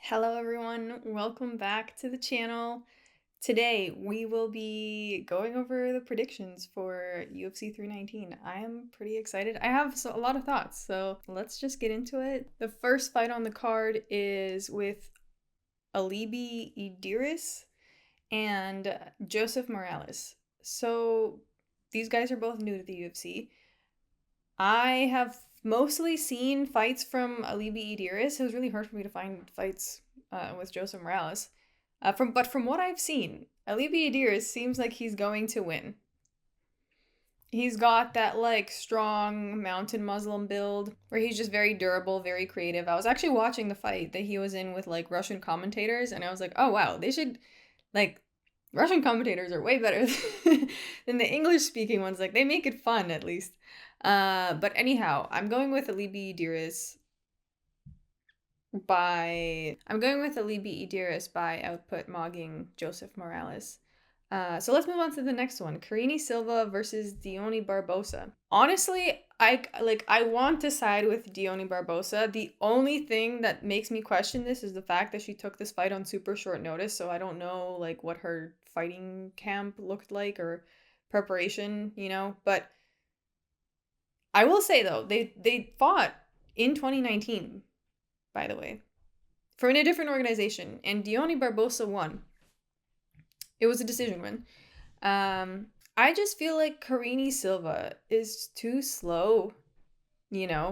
Hello everyone, welcome back to the channel. Today we will be going over the predictions for UFC 319. I am pretty excited. I have a lot of thoughts, so let's just get into it. The first fight on the card is with Alibi Idiris and Joseph Morales. So these guys are both new to the UFC. I have mostly seen fights from Alibi Idiris. It was really hard for me to find fights with Joseph Morales. But from what I've seen, Alibi Idiris seems like he's going to win. He's got that strong mountain Muslim build where he's just very durable, very creative. I was actually watching the fight that he was in with Russian commentators, and I was like, oh wow, they should Russian commentators are way better than the English speaking ones. They make it fun at least. But anyhow, I'm going with Alibi Idiris by output mogging Joseph Morales. So let's move on to the next one. Karine Silva versus Dione Barbosa. Honestly, I want to side with Dione Barbosa. The only thing that makes me question this is the fact that she took this fight on super short notice, so I don't know what her fighting camp looked like or preparation, but I will say though, they fought in 2019, by the way, for in a different organization, and Dione Barbosa won. It was a decision win. I just feel like Karine Silva is too slow,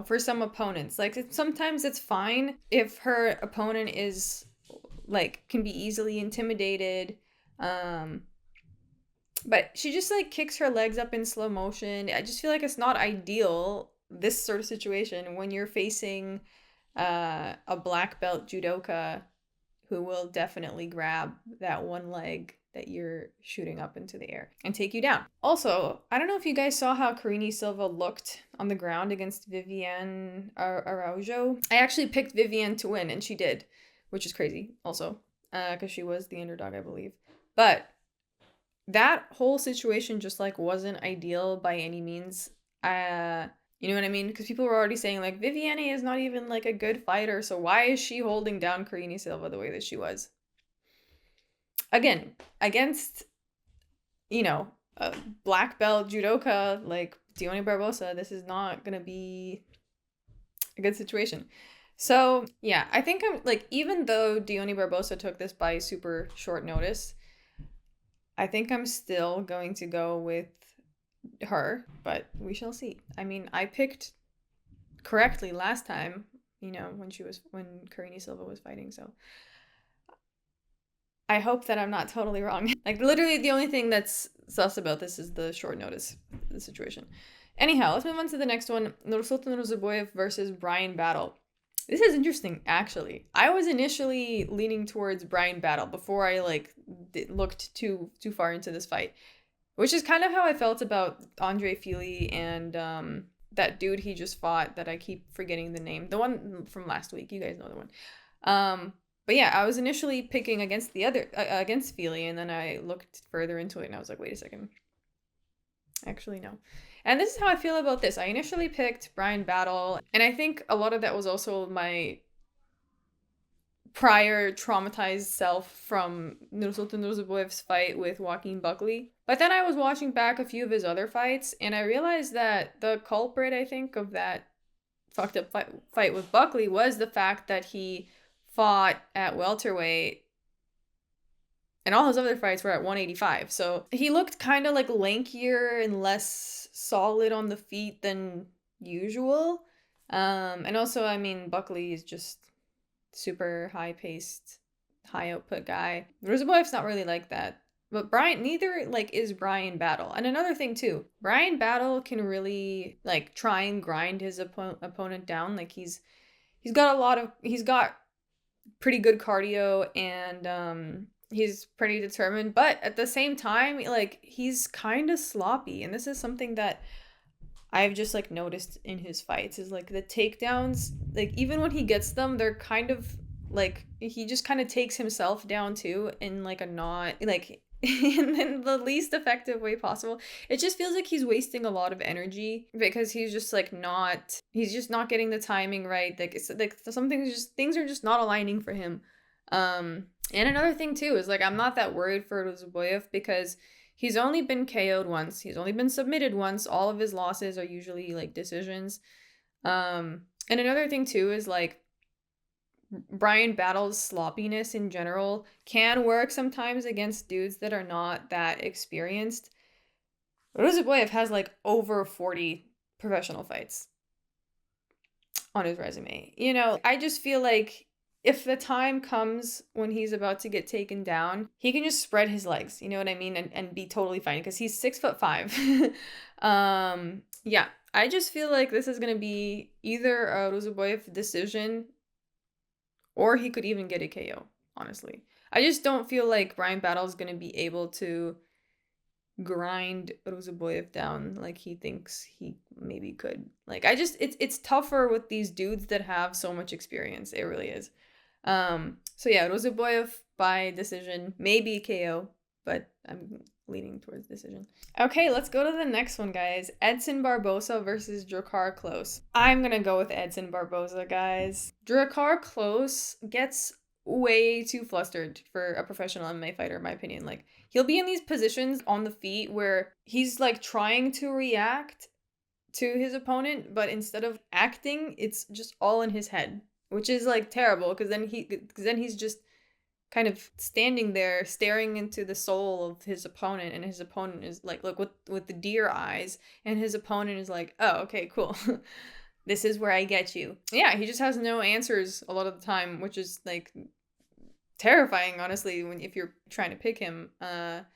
for some opponents. Sometimes it's fine if her opponent is can be easily intimidated. But she just kicks her legs up in slow motion. I just feel like it's not ideal, this sort of situation, when you're facing a black belt judoka who will definitely grab that one leg that you're shooting up into the air and take you down. Also, I don't know if you guys saw how Karine Silva looked on the ground against Viviane Araujo. I actually picked Viviane to win, and she did, which is crazy also, because she was the underdog, I believe. But that whole situation just wasn't ideal by any means. You know what I mean? Because people were already saying Viviane is not even a good fighter, so why is she holding down Karine Silva the way that she was? Again, against a black belt judoka like Dione Barbosa, this is not gonna be a good situation. So yeah, I think I'm even though Dione Barbosa took this by super short notice, I think I'm still going to go with her, but we shall see. I mean, I picked correctly last time, when Karine Silva was fighting, so I hope that I'm not totally wrong. Literally the only thing that's sus about this is the short notice situation. Anyhow, let's move on to the next one. Nursulton Ruziboev versus Bryan Battle. This is interesting, actually. I was initially leaning towards Bryan Battle before I looked too far into this fight, which is kind of how I felt about Andre Fili and that dude he just fought that I keep forgetting the name. The one from last week. You guys know the one. But yeah, I was initially picking against against Fili, and then I looked further into it and I was like, wait a second. Actually, no. And this is how I feel about this. I initially picked Bryan Battle, and I think a lot of that was also my prior traumatized self from Nursulton Ruziboev's fight with Joaquin Buckley. But then I was watching back a few of his other fights, and I realized that the culprit, I think, of that fucked up fight with Buckley was the fact that he fought at welterweight and all his other fights were at 185. So he looked kind of lankier and less solid on the feet than usual. And also, I mean, Buckley is just super high-paced, high-output guy. Ruziboev's not really like that. But neither is Bryan Battle. And another thing too, Bryan Battle can really try and grind his opponent down. He's got pretty good cardio, and he's pretty determined, but at the same time he's kind of sloppy, and this is something that I've just noticed in his fights is the takedowns, even when he gets them, they're kind of he just kind of takes himself down too in a not in the least effective way possible. It just feels like he's wasting a lot of energy because he's just not getting the timing right. Some things are just not aligning for him. And another thing too is like I'm not that worried for Ruziboev because he's only been KO'd once. He's only been submitted once. All of his losses are usually like decisions. And another thing too is like Bryan Battle's sloppiness in general can work sometimes against dudes that are not that experienced. Ruziboev has like over 40 professional fights on his resume. You know, I just feel like if the time comes when he's about to get taken down, he can just spread his legs, you know what I mean? And be totally fine because he's 6'5". Yeah, I just feel like this is going to be either a Ruziboev decision or he could even get a KO, honestly. I just don't feel like Bryan Battle is going to be able to grind Ruziboev down like he thinks he maybe could. Like it's tougher with these dudes that have so much experience. It really is. So yeah, Ruziboev by decision, maybe KO, but I'm leaning towards decision. Okay, let's go to the next one, guys. Edson Barboza versus Drakkar Klose. I'm gonna go with Edson Barboza, guys. Drakkar Klose gets way too flustered for a professional MMA fighter, in my opinion. Like, he'll be in these positions on the feet where he's like trying to react to his opponent, but instead of acting, it's just all in his head, which is like terrible because then he's just kind of standing there staring into the soul of his opponent, and his opponent is like, look, with the deer eyes, and his opponent is like, oh, okay, cool. This is where I get you. Yeah, he just has no answers a lot of the time, which is like terrifying, honestly, if you're trying to pick him. And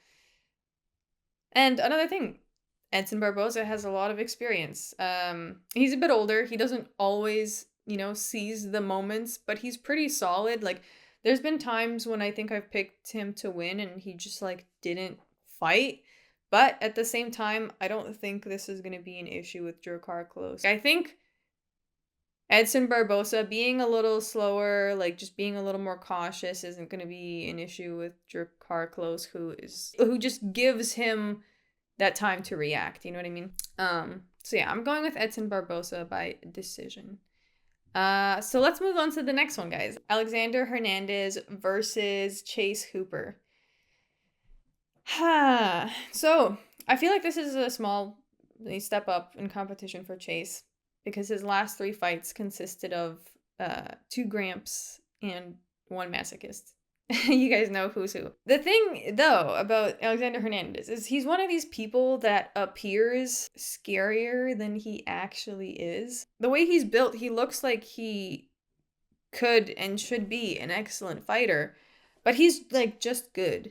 another thing, Edson Barboza has a lot of experience. He's a bit older. He doesn't always, seize the moments, but he's pretty solid. Like, there's been times when I think I've picked him to win and he just like didn't fight. But at the same time, I don't think this is going to be an issue with Drakkar Klose. I think Edson Barboza being a little slower, like just being a little more cautious, isn't going to be an issue with Drakkar Klose, who just gives him that time to react. You know what I mean? So yeah, I'm going with Edson Barboza by decision. So let's move on to the next one, guys. Alexander Hernandez versus Chase Hooper. So I feel like this is a small step up in competition for Chase because his last 3 fights consisted of 2 Gramps and 1 Masochist. You guys know who's who. The thing, though, about Alexander Hernandez is he's one of these people that appears scarier than he actually is. The way he's built, he looks like he could and should be an excellent fighter, but he's, like, just good,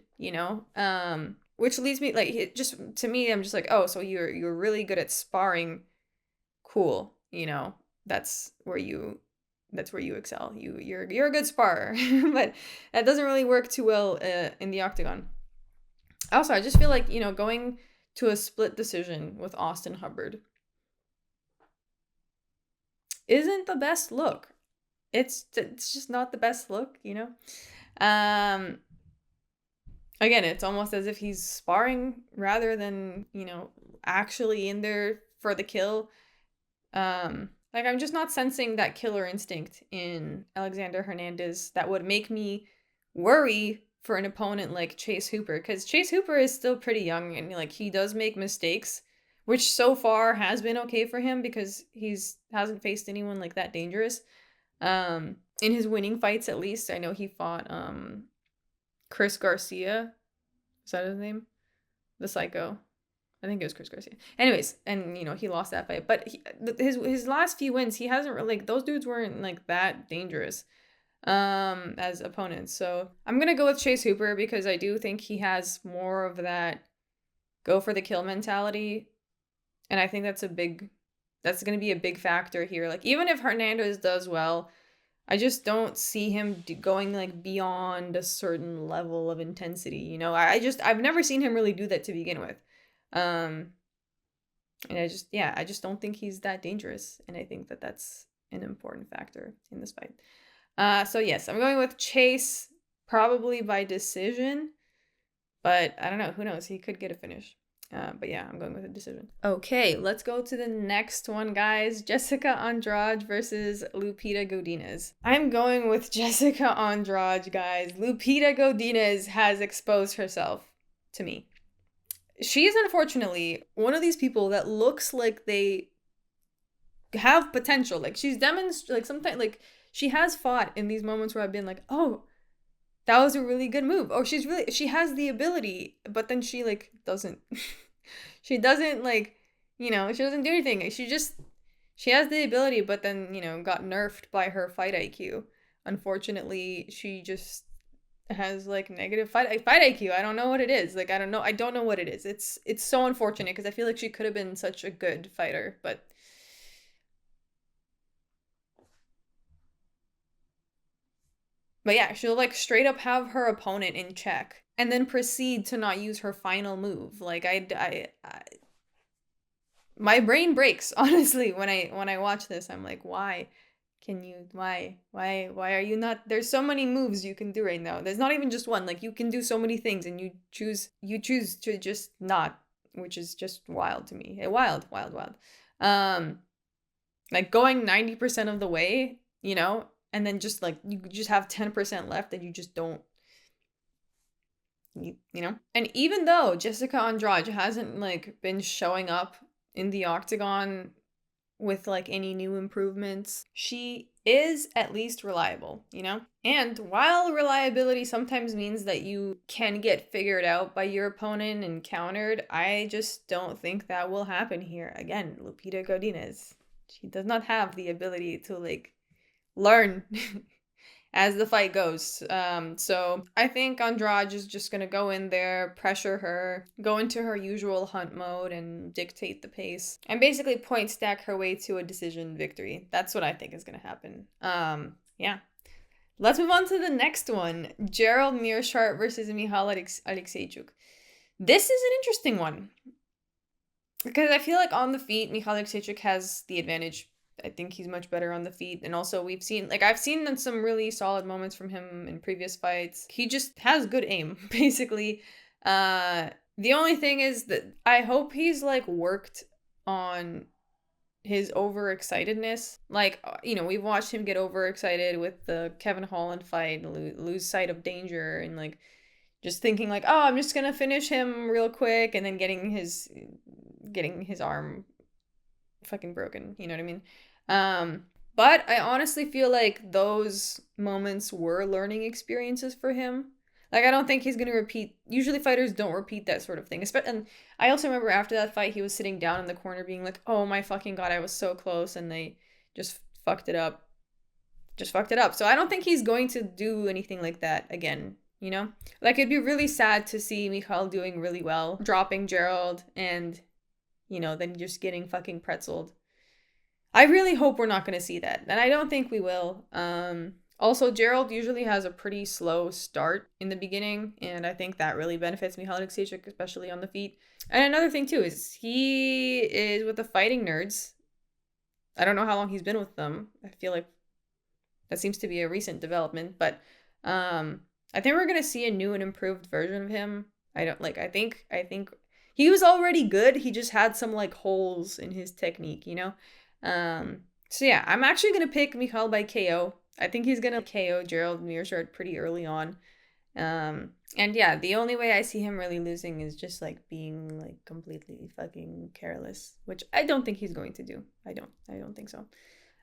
Which leads me, like, just, to me, I'm just like, oh, so you're really good at sparring. Cool, that's where you excel. You're a good sparrer, but that doesn't really work too well in the octagon. Also, I just feel like, going to a split decision with Austin Hubbard isn't the best look. It's just not the best look, Again, it's almost as if he's sparring rather than, actually in there for the kill. Like, I'm just not sensing that killer instinct in Alexander Hernandez that would make me worry for an opponent like Chase Hooper, because Chase Hooper is still pretty young and, like, he does make mistakes, which so far has been okay for him because hasn't faced anyone like that dangerous. In his winning fights, at least, I know he fought Chris Garcia. Is that his name? The Psycho. I think it was Chris Garcia. Anyways, and he lost that fight, but his last few wins, he hasn't really, like, those dudes weren't like that dangerous as opponents. So I'm gonna go with Chase Hooper because I do think he has more of that go for the kill mentality, and I think that's gonna be a big factor here. Like, even if Hernandez does well, I just don't see him going like beyond a certain level of intensity. I've never seen him really do that to begin with. And I just don't think he's that dangerous, and I think that that's an important factor in this fight. So yes, I'm going with Chase, probably by decision, but I don't know, who knows, he could get a finish. But yeah, I'm going with a decision. Okay, let's go to the next one, guys. Jessica Andrade versus Lupita Godinez. I'm going with Jessica Andrade, guys. Lupita Godinez has exposed herself to me. She is unfortunately one of these people that looks like they have potential. Like she's demonstrated, like sometimes, like she has fought in these moments where I've been like, oh, that was a really good move. Oh, she has the ability, but then she like doesn't. She doesn't like, she doesn't do anything. She has the ability, but then, got nerfed by her fight IQ. Unfortunately, she just has like negative fight IQ. I don't know what it is. Like I don't know what it is. It's so unfortunate because I feel like she could have been such a good fighter, but yeah, she'll like straight up have her opponent in check and then proceed to not use her final move. Like I my brain breaks honestly when I watch this. I'm like, why are you not, there's so many moves you can do right now. There's not even just one. Like you can do so many things and you choose to just not, which is just wild to me. Wild. Like going 90% of the way, and then just like you just have 10% left and you just don't, and even though Jessica Andrade hasn't like been showing up in the octagon with like any new improvements, she is at least reliable, and while reliability sometimes means that you can get figured out by your opponent and countered, I just don't think that will happen here. Again, Lupita Godinez, she does not have the ability to like learn as the fight goes. So I think Andrade is just gonna go in there, pressure her, go into her usual hunt mode and dictate the pace, and basically point stack her way to a decision victory. That's what I think is gonna happen. Yeah. Let's move on to the next one. Gerald Meerschaert versus Michal Oleksiejczuk. This is an interesting one. Because I feel like on the feet, Michal Oleksiejczuk has the advantage. I think he's much better on the feet. And also I've seen some really solid moments from him in previous fights. He just has good aim, basically. The only thing is that I hope he's like worked on his overexcitedness. Like, we've watched him get overexcited with the Kevin Holland fight, lose sight of danger, and like just thinking like, oh, I'm just gonna finish him real quick, and then getting his arm fucking broken, you know what I mean? But I honestly feel like those moments were learning experiences for him. Like, I don't think he's gonna repeat. Usually fighters don't repeat that sort of thing. And I also remember after that fight, he was sitting down in the corner being like, oh my fucking god, I was so close, and they just fucked it up. So I don't think he's going to do anything like that again, Like, it'd be really sad to see Michal doing really well, dropping Gerald, and then just getting fucking pretzeled. I really hope we're not going to see that, and I don't think we will. Also, Gerald usually has a pretty slow start in the beginning, and I think that really benefits Michal Oleksiejczuk, especially on the feet. And another thing, too, is he is with the Fighting Nerds. I don't know how long he's been with them. I feel like that seems to be a recent development, but I think we're going to see a new and improved version of him. I think he was already good. He just had some like holes in his technique, So yeah, I'm actually going to pick Michal by KO. I think he's going to KO Gerald Meerschaert pretty early on. And yeah, the only way I see him really losing is just like being like completely fucking careless, which I don't think he's going to do. I don't think so.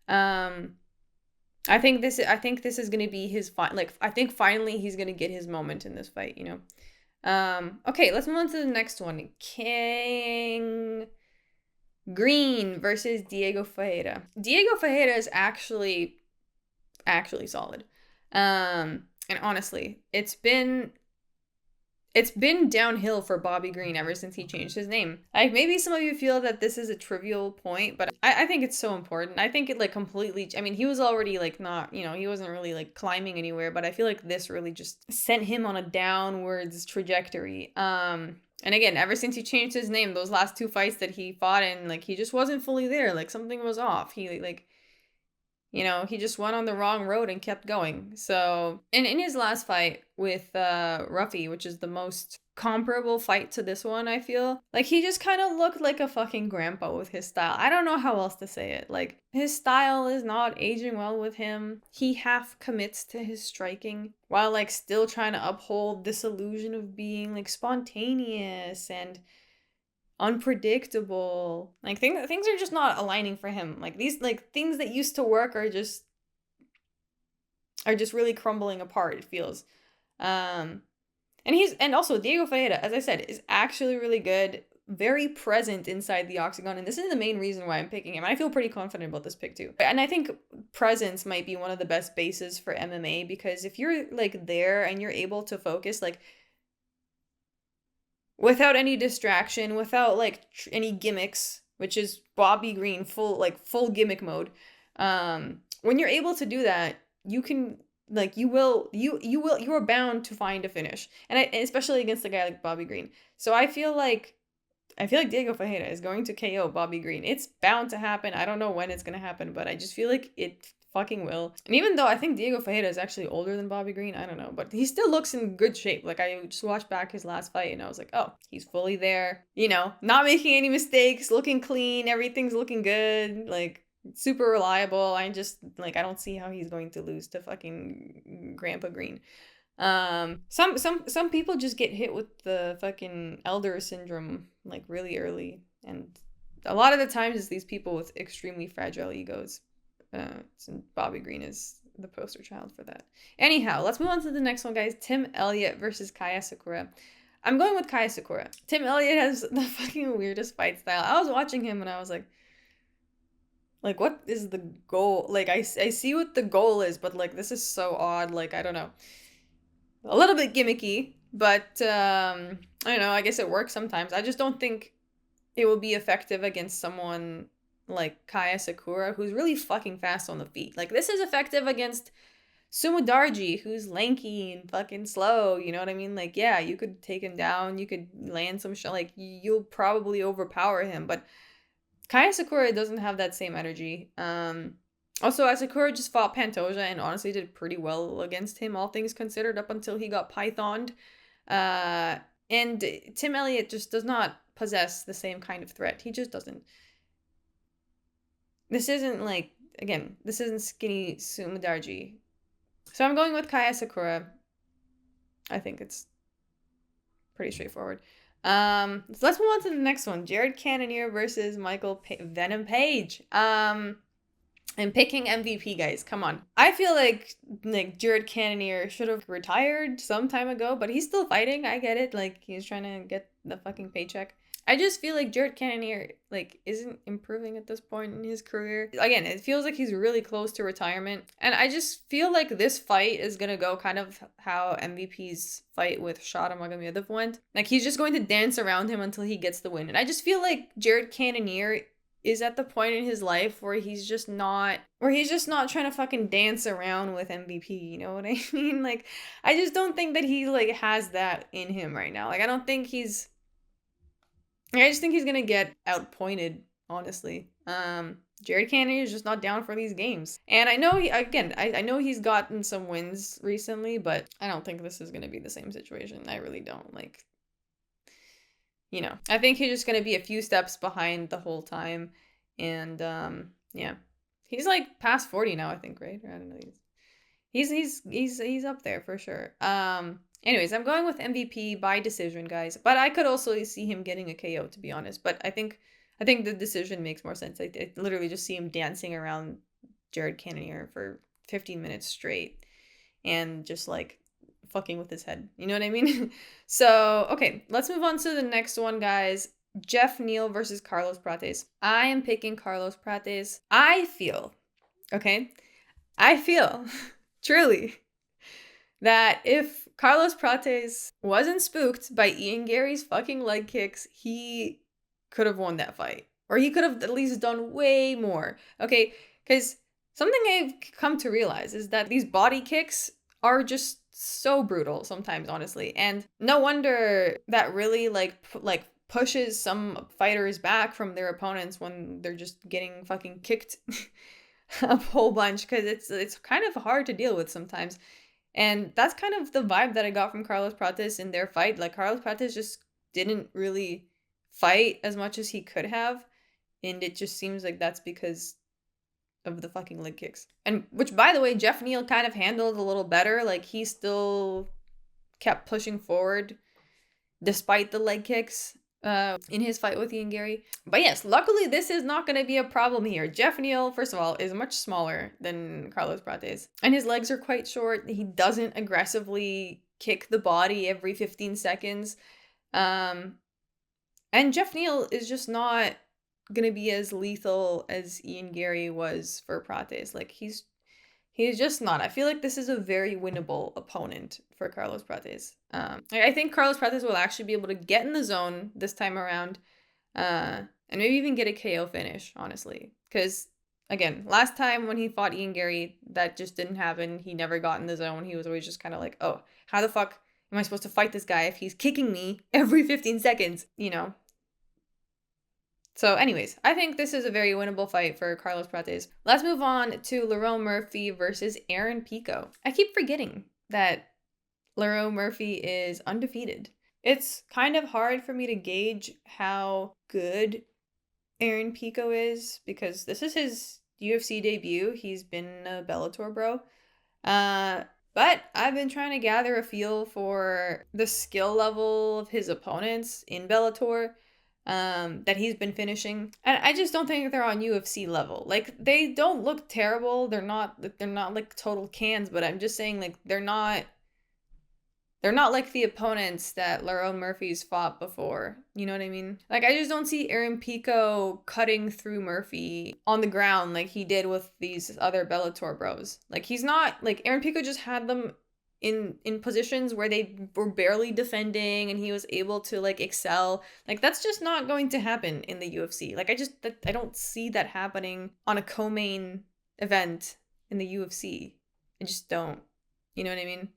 I think this is going to be his I think finally he's going to get his moment in this fight, Okay, let's move on to the next one. King Green versus Diego Ferreira. Diego Ferreira is actually solid. And honestly, it's been downhill for Bobby Green ever since he changed his name. Like, maybe some of you feel that this is a trivial point, but I think it's so important. I think it like completely, I mean, he was already like not, he wasn't really like climbing anywhere, but I feel like this really just sent him on a downwards trajectory. And again, ever since he changed his name, those last 2 fights that he fought in, like, he just wasn't fully there. Like, something was off. He like You know, he just went on the wrong road and kept going. So, and in his last fight with Ruffy, which is the most comparable fight to this one, I feel like he just kind of looked like a fucking grandpa with his style. I don't know how else to say it. Like, his style is not aging well with him. He half commits to his striking while like still trying to uphold this illusion of being like spontaneous and unpredictable. Like things are just not aligning for him. Like these like things that used to work are just really crumbling apart, it feels. And also Diego Ferreira, as I said, is actually really good, very present inside the octagon, and this is the main reason why I'm picking him. I feel pretty confident about this pick too. And I think presence might be one of the best bases for MMA, because if you're like there and you're able to focus like without any distraction, without like any gimmicks, which is Bobby Green full gimmick mode. When you're able to do that, you can like you are bound to find a finish, and especially against a guy like Bobby Green. So I feel like Diego Ferreira is going to KO Bobby Green. It's bound to happen. I don't know when it's gonna happen, but I just feel like it fucking will. And even though I think Diego Ferreira is actually older than Bobby Green, I don't know, but he still looks in good shape. Like, I just watched back his last fight and I was like, oh, he's fully there, you know, not making any mistakes, looking clean, everything's looking good, like super reliable. I don't see how he's going to lose to fucking Grandpa Green. Some people just get hit with the fucking elder syndrome like really early, and a lot of the times it's these people with extremely fragile egos. Bobby Green is the poster child for that. Anyhow, let's move on to the next one, guys. Tim Elliott versus Kai Asakura. I'm going with Kai Asakura. Tim Elliott has the fucking weirdest fight style. I was watching him and I was like, what is the goal? Like, I see what the goal is, but like, this is so odd. Like, I don't know. A little bit gimmicky, but I don't know. I guess it works sometimes. I just don't think it will be effective against someone like Kai Asakura, who's really fucking fast on the feet. Like, this is effective against Sumudarji, who's lanky and fucking slow, you know what I mean? Like, yeah, you could take him down, you could land some shot, like, you'll probably overpower him, but Kai Asakura doesn't have that same energy. Also, Asakura just fought Pantoja and honestly did pretty well against him, all things considered, up until he got pythoned. And Tim Elliott just does not possess the same kind of threat. He just doesn't. This isn't skinny Sumudarji. So I'm going with Kai Asakura. I think it's pretty straightforward. So let's move on to the next one. Jared Cannonier versus Michael Venom Page. I'm picking MVP, guys. Come on. I feel like Jared Cannonier should have retired some time ago, but he's still fighting. I get it. Like, he's trying to get the fucking paycheck. I just feel like Jared Cannonier, isn't improving at this point in his career. Again, it feels like he's really close to retirement. And I just feel like this fight is going to go kind of how MVP's fight with Shota Magomedov went. Like, he's just going to dance around him until he gets the win. And I just feel like Jared Cannonier is at the point in his life where he's just not trying to fucking dance around with MVP, you know what I mean? Like, I just don't think that he, has that in him right now. Like, I just think he's gonna get outpointed, honestly. Jared Cannonier is just not down for these games. And I know I know he's gotten some wins recently, but I don't think this is gonna be the same situation. I really don't. I think he's just gonna be a few steps behind the whole time. And yeah. He's past 40 now, I think, right? Or I don't know. He's up there for sure. Anyways, I'm going with MVP by decision, guys. But I could also see him getting a KO, to be honest. But I think the decision makes more sense. I literally just see him dancing around Jared Cannonier for 15 minutes straight and just fucking with his head. You know what I mean? So, okay, let's move on to the next one, guys. Geoff Neal versus Carlos Prates. I am picking Carlos Prates. I feel truly that if Carlos Prates wasn't spooked by Ian Gary's fucking leg kicks, he could have won that fight. Or he could have at least done way more. Okay? Because something I've come to realize is that these body kicks are just so brutal sometimes, honestly. And no wonder that really pushes some fighters back from their opponents when they're just getting fucking kicked a whole bunch because it's kind of hard to deal with sometimes. And that's kind of the vibe that I got from Carlos Prates in their fight. Like, Carlos Prates just didn't really fight as much as he could have. And it just seems like that's because of the fucking leg kicks. And which, by the way, Geoff Neal kind of handled a little better. Like, he still kept pushing forward despite the leg kicks in his fight with Ian Garry. But yes, luckily this is not going to be a problem here. Geoff Neal, first of all, is much smaller than Carlos Prates. And his legs are quite short. He doesn't aggressively kick the body every 15 seconds. And Geoff Neal is just not going to be as lethal as Ian Garry was for Prates. Like, he's just not. I feel like this is a very winnable opponent for Carlos Prates. I think Carlos Prates will actually be able to get in the zone this time around, and maybe even get a KO finish, honestly. Because, again, last time when he fought Ian Garry, that just didn't happen. He never got in the zone. He was always just kind of like, oh, how the fuck am I supposed to fight this guy if he's kicking me every 15 seconds, you know? So anyways, I think this is a very winnable fight for Carlos Prates. Let's move on to Lerone Murphy versus Aaron Pico. I keep forgetting that Lerone Murphy is undefeated. It's kind of hard for me to gauge how good Aaron Pico is because this is his UFC debut. He's been a Bellator bro. But I've been trying to gather a feel for the skill level of his opponents in Bellator that he's been finishing, and I just don't think they're on UFC level. Like, they don't look terrible. They're not like total cans, but I'm just saying, like, they're not like the opponents that Lerone Murphy's fought before. You know what I mean? Like, I just don't see Aaron Pico cutting through Murphy on the ground like he did with these other Bellator bros. Like, he's not, like, Aaron Pico just had them in positions where they were barely defending and he was able to, like, excel. Like, that's just not going to happen in the UFC. Like, I don't see that happening on a co-main event in the UFC. I just don't. You know what I mean?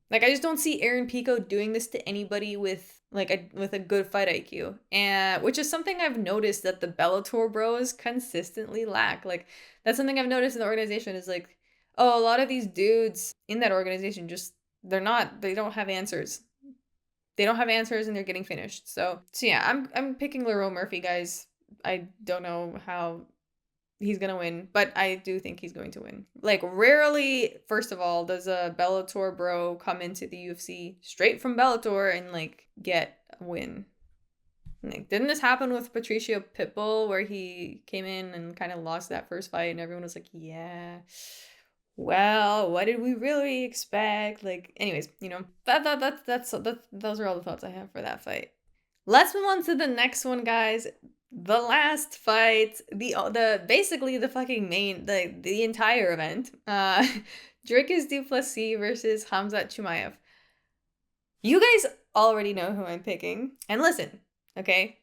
Like, I just don't see Aaron Pico doing this to anybody with a good fight IQ. And which is something I've noticed that the Bellator bros consistently lack. Like, that's something I've noticed in the organization is, like, oh, a lot of these dudes in that organization just, they don't have answers. They don't have answers and they're getting finished. So yeah, I'm picking Lerone Murphy, guys. I don't know how he's going to win, but I do think he's going to win. Like, rarely, first of all, does a Bellator bro come into the UFC straight from Bellator and, like, get a win. Like, didn't this happen with Patricio Pitbull where he came in and kind of lost that first fight and everyone was like, yeah, well, what did we really expect? Like, anyways, you know, those are all the thoughts I have for that fight. Let's move on to the next one, guys. The last fight, basically the fucking main, the entire event. Dricus du Plessis versus Khamzat Chimaev. You guys already know who I'm picking. And listen, okay?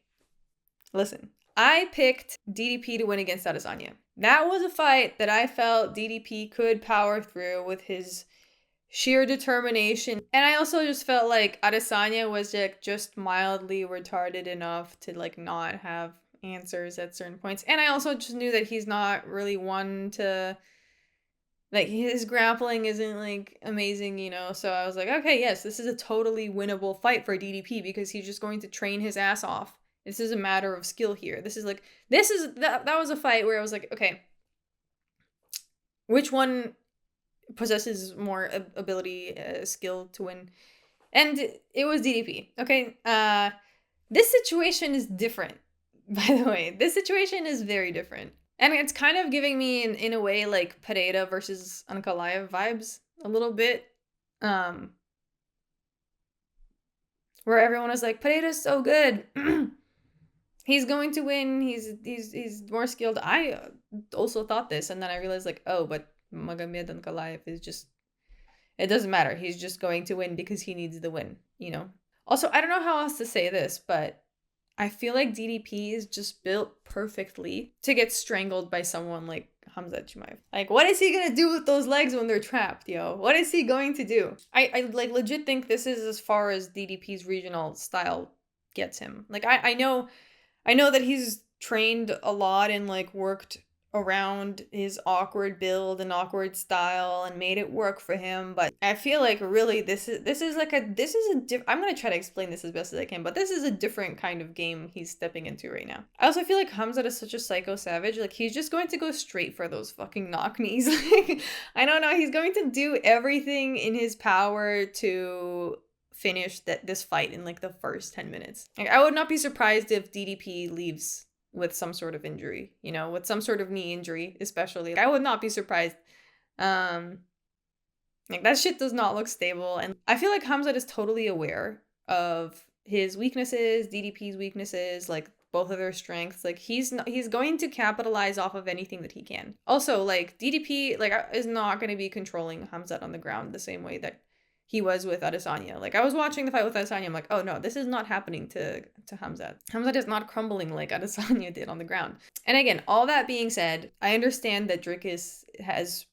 Listen. I picked DDP to win against Adesanya. That was a fight that I felt DDP could power through with his sheer determination. And I also just felt like Adesanya was, like, just mildly retarded enough to, like, not have answers at certain points. And I also just knew that he's not really one to, like, his grappling isn't, like, amazing, you know? So I was like, okay, yes, this is a totally winnable fight for DDP because he's just going to train his ass off. This is a matter of skill here. That was a fight where I was like, okay, which one possesses more ability, skill to win? And it was DDP. Okay. This situation is different, by the way. This situation is very different. And it's kind of giving me, in a way, like Pereira versus Ankalaev vibes a little bit. Where everyone was like, Pereira's so good. He's going to win. He's more skilled. I also thought this, and then I realized, like, oh, but Magomed Ankalaev is just, it doesn't matter. He's just going to win because he needs the win, you know? Also, I don't know how else to say this, but I feel like DDP is just built perfectly to get strangled by someone like Khamzat Chimaev. Like, what is he gonna do with those legs when they're trapped, yo? What is he going to do? I like legit think this is as far as DDP's regional style gets him. Like, I know that he's trained a lot and, like, worked around his awkward build and awkward style and made it work for him. But I feel like really I'm gonna try to explain this as best as I can, but this is a different kind of game he's stepping into right now. I also feel like Khamzat is such a psycho savage. Like, he's just going to go straight for those fucking knock knees. Like, I don't know, he's going to do everything in his power to finish this fight in like the first 10 minutes. Like, I would not be surprised if DDP leaves with some sort of injury, with some sort of knee injury, especially. I would not be surprised. Like, that shit does not look stable. And I feel like Khamzat is totally aware of his weaknesses, DDP's weaknesses, like both of their strengths. Like, he's going to capitalize off of anything that he can. Also, like, DDP, like, is not going to be controlling Khamzat on the ground the same way that he was with Adesanya. Like, I was watching the fight with Adesanya, I'm like, oh no, this is not happening to Khamzat. Khamzat is not crumbling like Adesanya did on the ground. And again, all that being said, I understand that Drickus has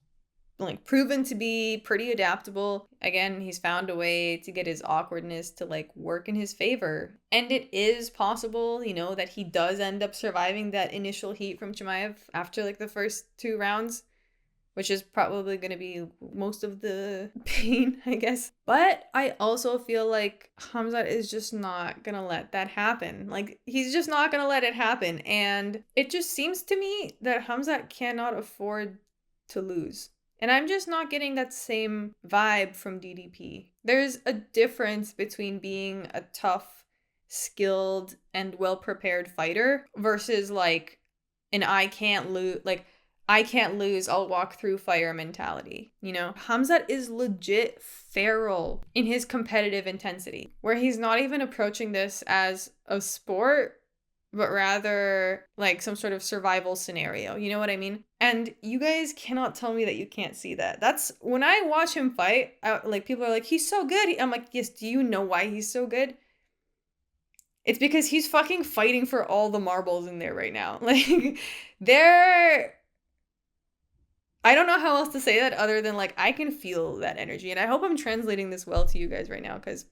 like proven to be pretty adaptable. Again, he's found a way to get his awkwardness to like work in his favor. And it is possible, that he does end up surviving that initial heat from Chimaev after like the first 2 rounds, which is probably going to be most of the pain, I guess. But I also feel like Khamzat is just not going to let that happen. Like, he's just not going to let it happen. And it just seems to me that Khamzat cannot afford to lose. And I'm just not getting that same vibe from DDP. There's a difference between being a tough, skilled, and well-prepared fighter versus like an I can't lose, I'll walk through fire mentality, Khamzat is legit feral in his competitive intensity, where he's not even approaching this as a sport, but rather like some sort of survival scenario. You know what I mean? And you guys cannot tell me that you can't see that. That's when I watch him fight, like, people are like, he's so good. I'm like, yes, do you know why he's so good? It's because he's fucking fighting for all the marbles in there right now. Like, I don't know how else to say that other than like, I can feel that energy. And I hope I'm translating this well to you guys right now, because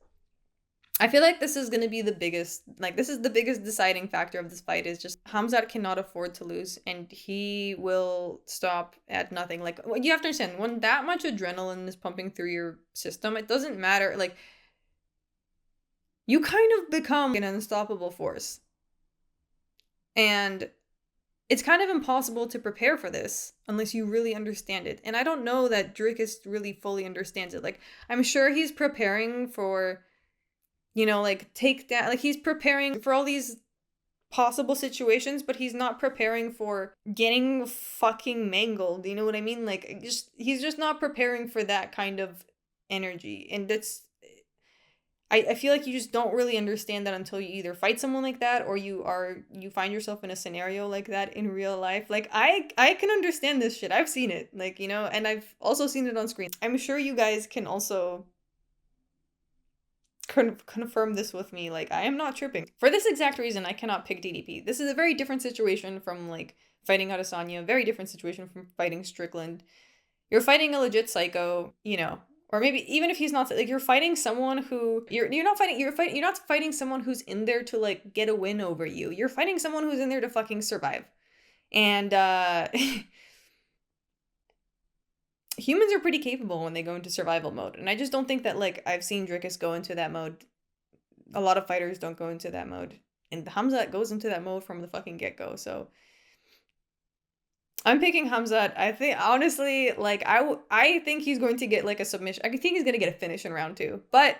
I feel like this is going to be the biggest deciding factor of this fight, is just Khamzat cannot afford to lose, and he will stop at nothing. Like, you have to understand, when that much adrenaline is pumping through your system, it doesn't matter. Like, you kind of become an unstoppable force. And it's kind of impossible to prepare for this unless you really understand it. And I don't know that Drickus really fully understands it. Like, I'm sure he's preparing for, like, take that. Like, he's preparing for all these possible situations, but he's not preparing for getting fucking mangled. You know what I mean? Like, he's just not preparing for that kind of energy. And I feel like you just don't really understand that until you either fight someone like that, or you find yourself in a scenario like that in real life. Like, I can understand this shit. I've seen it, like, and I've also seen it on screen. I'm sure you guys can also confirm this with me. Like, I am not tripping. For this exact reason, I cannot pick DDP. This is a very different situation from like fighting Adesanya, a very different situation from fighting Strickland. You're fighting a legit psycho, or maybe even if he's not, like, you're fighting someone who you're not fighting someone who's in there to like get a win over you. You're fighting someone who's in there to fucking survive. And humans are pretty capable when they go into survival mode. And I just don't think that, like, I've seen Drickus go into that mode. A lot of fighters don't go into that mode. And Khamzat goes into that mode from the fucking get-go. So I'm picking Khamzat. I think, honestly, like, I think he's going to get like a submission. I think he's going to get a finish in round 2. But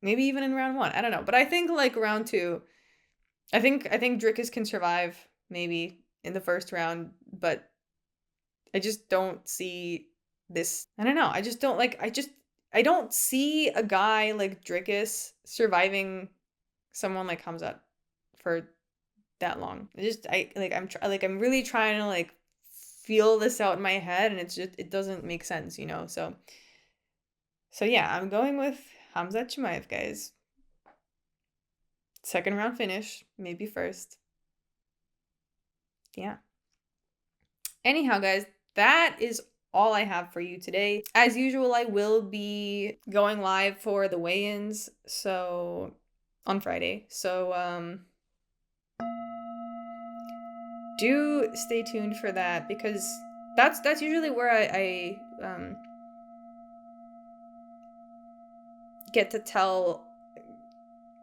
maybe even in round 1. I don't know. But I think like round 2, I think Drickus can survive maybe in the first round, but I just don't see this. I don't know. I just don't like, I don't see a guy like Drickus surviving someone like Khamzat for that long. I'm really trying to like feel this out in my head, and it doesn't make sense, So yeah, I'm going with Khamzat Chimaev, guys. Second round finish, maybe first. Yeah. Anyhow, guys, that is all I have for you today. As usual, I will be going live for the weigh-ins, so on Friday. So do stay tuned for that, because that's usually where I get to tell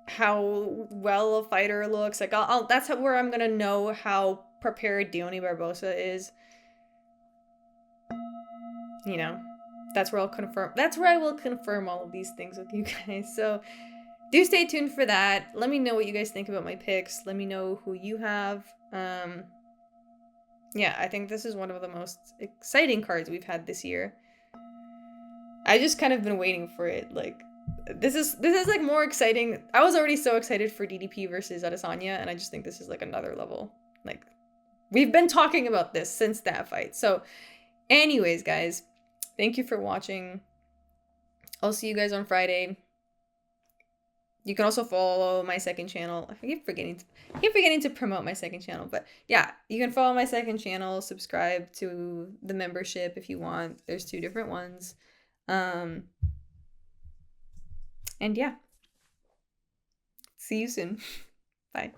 how well a fighter looks. Like that's where I'm gonna know how prepared Dione Barbosa is. You know, that's where I'll confirm. That's where I will confirm all of these things with you guys. So do stay tuned for that. Let me know what you guys think about my picks. Let me know who you have. Yeah, I think this is one of the most exciting cards we've had this year. I just kind of been waiting for it. Like, this is like more exciting. I was already so excited for DDP versus Adesanya, and I just think this is like another level. Like, we've been talking about this since that fight. So anyways, guys, thank you for watching. I'll see you guys on Friday. You can also follow my second channel. I keep forgetting to promote my second channel, but yeah, you can follow my second channel, subscribe to the membership if you want. There's 2 different ones. And yeah. See you soon. Bye.